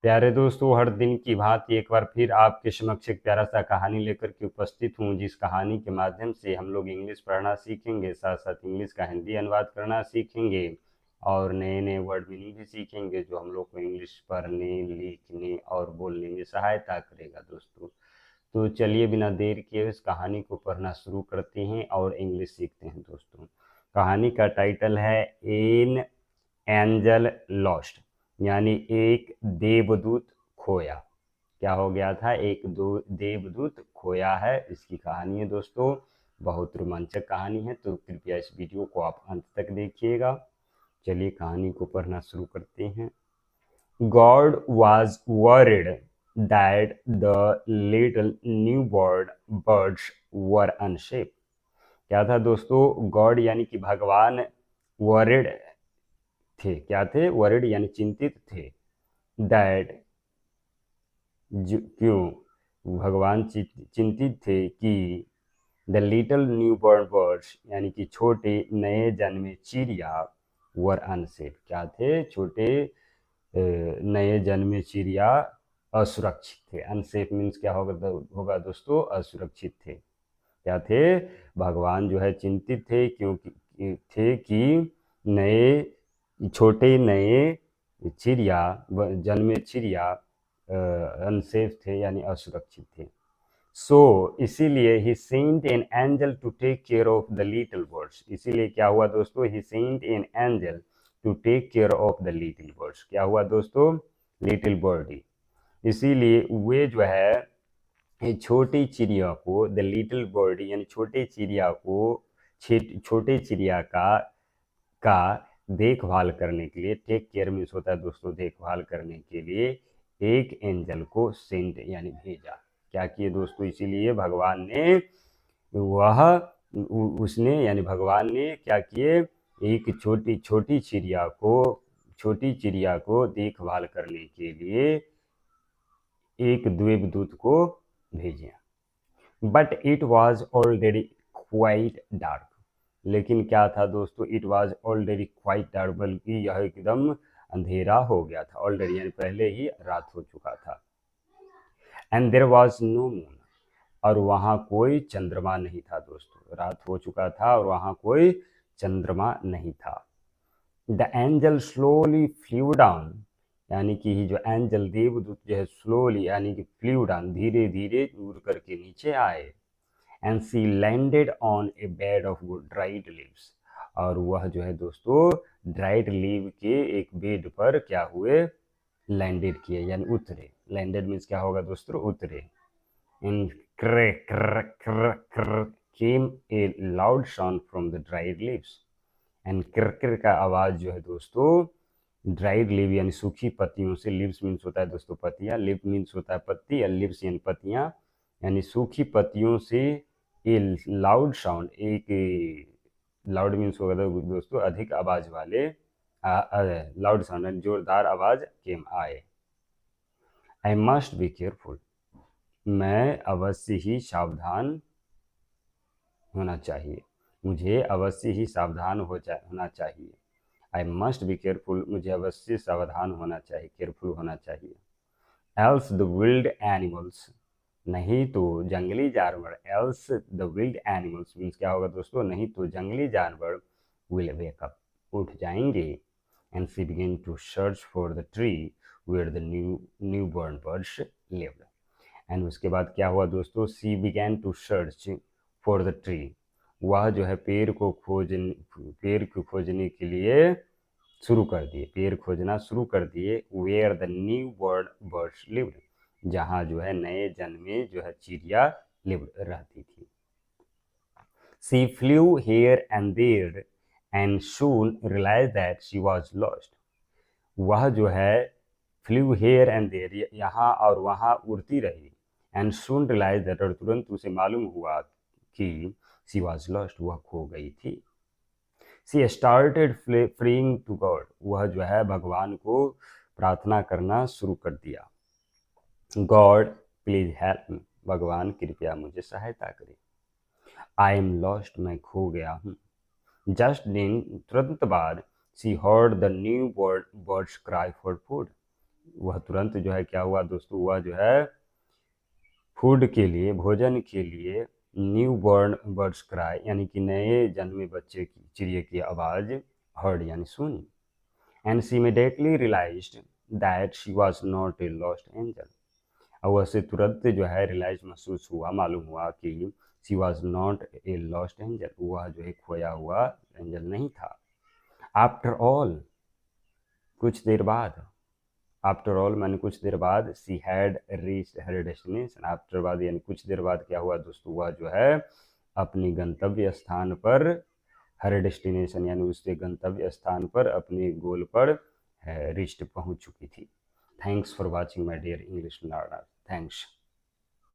प्यारे दोस्तों, हर दिन की भांति एक बार फिर आपके समक्ष एक प्यारा सा कहानी लेकर के उपस्थित हूँ, जिस कहानी के माध्यम से हम लोग इंग्लिश पढ़ना सीखेंगे, साथ साथ इंग्लिश का हिंदी अनुवाद करना सीखेंगे और नए नए वर्ड मीनिंग भी सीखेंगे, जो हम लोग को इंग्लिश पढ़ने, लिखने और बोलने में सहायता करेगा दोस्तों। तो चलिए बिना देर किए इस कहानी को पढ़ना शुरू करते हैं और इंग्लिश सीखते हैं दोस्तों। कहानी का टाइटल है एन एंजल लॉस्ट, यानी एक देवदूत खोया। क्या हो गया था? एक दो देवदूत खोया है, इसकी कहानी है दोस्तों। बहुत रोमांचक कहानी है, तो कृपया इस वीडियो को आप अंत तक देखिएगा। चलिए कहानी को पढ़ना शुरू करते हैं। God was worried that the little newborn birds were unsafe। क्या था दोस्तों? गॉड यानी कि भगवान वरिड थे। क्या थे? वरिड यानी चिंतित थे। दैट क्यों भगवान चिंतित थे कि the little new born birds यानी कि छोटे नए जन्मे चिड़िया वर अनसेफ। क्या थे? छोटे नए जन्मे चिड़िया असुरक्षित थे। अनसेफ मीन्स क्या होगा दोस्तों? असुरक्षित थे। क्या थे? भगवान जो है चिंतित थे कि नए छोटे नए चिड़िया जन्मे चिड़िया अनसेफ थे यानी असुरक्षित थे। सो इसीलिए he sent an angel to take care of the little birds. इसीलिए क्या हुआ दोस्तों? He sent an angel to take care of the little birds. क्या हुआ दोस्तों? Little birdie. इसीलिए वे जो है छोटी चिड़िया को, द लिटिल बर्डी यानी छोटे चिड़िया को, छोटे चिड़िया का देखभाल करने के लिए, टेक केयर मीन्स होता है दोस्तों देखभाल करने के लिए, एक एंजल को सेंट यानी भेजा। क्या किए दोस्तों? इसीलिए भगवान ने वह उसने यानी भगवान ने क्या किए? एक छोटी चिड़िया को देखभाल करने के लिए एक देवदूत को भेजा। But it was already quite dark. लेकिन क्या था दोस्तों? It was already quite dark, बल्कि यह एकदम अंधेरा हो गया था। ऑलरेडी यानी पहले ही रात हो चुका था। And there was no moon, और वहाँ कोई चंद्रमा नहीं था दोस्तों। रात हो चुका था और वहाँ कोई चंद्रमा नहीं था। The angel slowly flew down, यानी कि जो एंजल देवदूत जो है स्लोली यानी कि फ्लू डाउन धीरे धीरे उड़ करके नीचे आए। And she landed on a bed of dried leaves, और वह जो है दोस्तों ड्राइड लीव के एक बेड पर क्या हुए? लैंडेड किए यानी उतरे। लैंडेड मीन्स क्या होगा दोस्तों? उतरे। इन came a loud sound from the dried leaves। And क्र का आवाज जो है दोस्तों ड्राइड लीव यानी सूखी पत्तियों से, लीव्स मीन्स होता है दोस्तों पत्तियां, लीव मीन्स होता है पत्ती, और लीव्स यानी पत्तियां, यानी सूखी पत्तियों से ए लाउड साउंड, एक लाउड मीन्स होगा दोस्तों अधिक आवाज वाले, लाउड साउंड जोरदार आवाज केम आए। आई मस्ट बी केयरफुल, मैं अवश्य ही सावधान होना चाहिए, मुझे अवश्य ही सावधान होना चाहिए। आई मस्ट बी केयरफुल, मुझे अवश्य सावधान होना चाहिए, केयरफुल होना चाहिए। एल्स द विल्ड एनिमल्स, नहीं तो जंगली जानवर। Else the wild animals means क्या होगा दोस्तों? नहीं तो जंगली जानवर विल वेक अप, उठ जाएंगे। And she began to search for the tree where the new born birds lived. And उसके बाद क्या हुआ दोस्तों? She began to search for the tree, वह जो है पेड़ को खोजने के लिए शुरू कर दिए, पेड़ खोजना शुरू कर दिए। Where the new bird birds lived, जहाँ जो है नए जन्मे जो है चिड़िया लिव्ड रहती थी। She flew here and there and soon realise that she was lost. वह जो है फ्लू हेयर एंड देयर, यहाँ और वहाँ उड़ती रही। एंड सून रियलाइज दैट, और तुरंत उसे मालूम हुआ कि शी वॉज लॉस्ट, वह खो गई थी। She started praying to God, वह जो है भगवान को प्रार्थना करना शुरू कर दिया। गॉड प्लीज हेल्प मी, भगवान कृपया मुझे सहायता करें। आई एम लॉस्ट, मैं खो गया हूँ। जस्ट देन, तुरंत बाद, she heard the new birds cry for food, वह तुरंत जो है क्या हुआ दोस्तों, वह जो है फूड के लिए, भोजन के लिए न्यू बॉर्न बर्ड्स क्राई यानी कि नए जन्मे बच्चे की चिड़िया की आवाज़ हर्ड यानी सुनी। And she immediately realised that she was not a lost angel. और वह से तुरंत जो है रियलाइज महसूस हुआ, मालूम हुआ कि she was not a lost angel, वह जो है खोया हुआ एंजल नहीं था। आफ्टर ऑल, कुछ देर बाद, आफ्टर ऑल मैंने कुछ देर बाद, she had reached her destination. After बाद यानी कुछ देर बाद क्या हुआ दोस्तों, वह जो है अपनी गंतव्य स्थान पर, हर डेस्टिनेशन यानी उसके गंतव्य स्थान पर, अपने गोल पर रिच्ड पहुंच चुकी थी। Thanks for watching my dear English learner. Thanks.